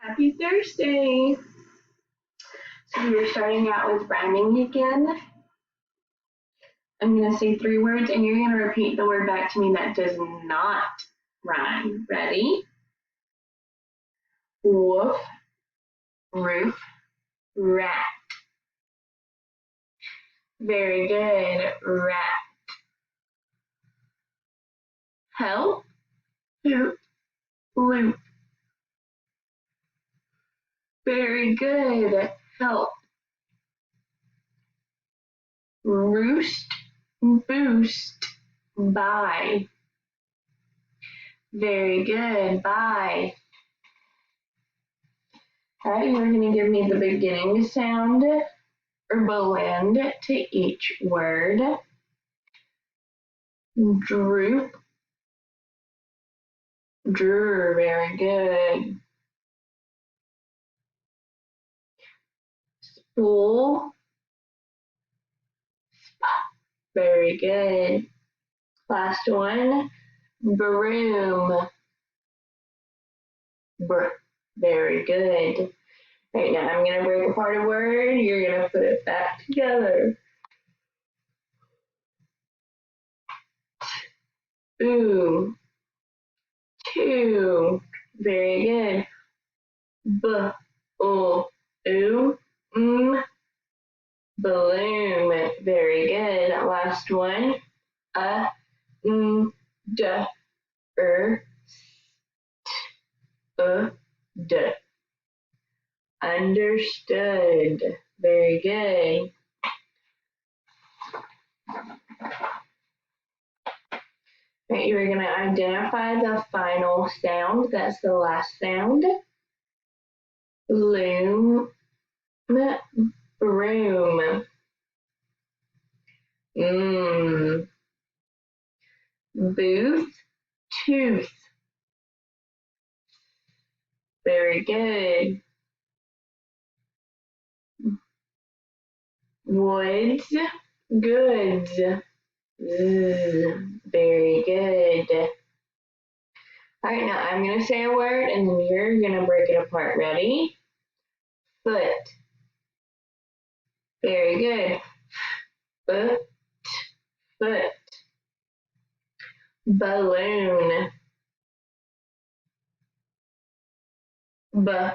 Happy Thursday! So we're starting out with rhyming again. I'm going to say 3 words and you're going to repeat the word back to me that does not rhyme. Ready? Wolf, roof, rat. Very good. Rat. Help, hoop, loop. Very good. Help. Roost, boost, buy. Very good. Buy. All right, you're going to give me the beginning sound or blend to each word. Droop, drew, very good. Spool, very good. Last one, broom, very good. Right now I'm gonna break apart a word, you're gonna put it back together. Ooh, two, very good. Ooh, bloom, very good. Last one, d, d. Understood. Very good. Right, you're going to identify the final sound. That's the last sound. Loom, broom. Booth, tooth. Very good. Woods, goods. Very good. All right, now I'm going to say a word and then you're going to break it apart. Ready? Foot. Very good. Foot, foot. Balloon. No.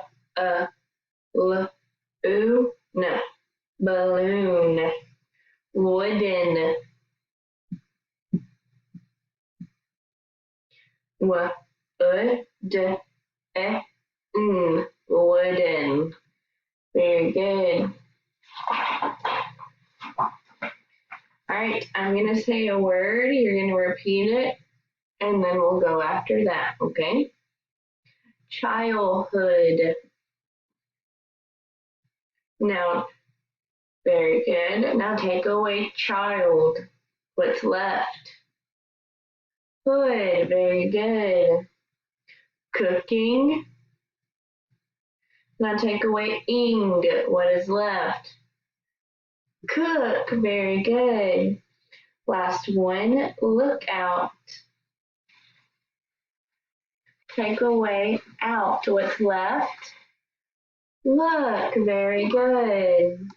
Balloon. Wooden. Wooden. Very good. All right, I'm going to say a word. You're going to repeat it, and then we'll go after that, okay? Childhood. Now, very good. Now take away child. What's left? Hood. Very good. Cooking. Now take away ing. What is left? Cook. Very good. Last one. Lookout. Take away out. What's left? Look. Very good.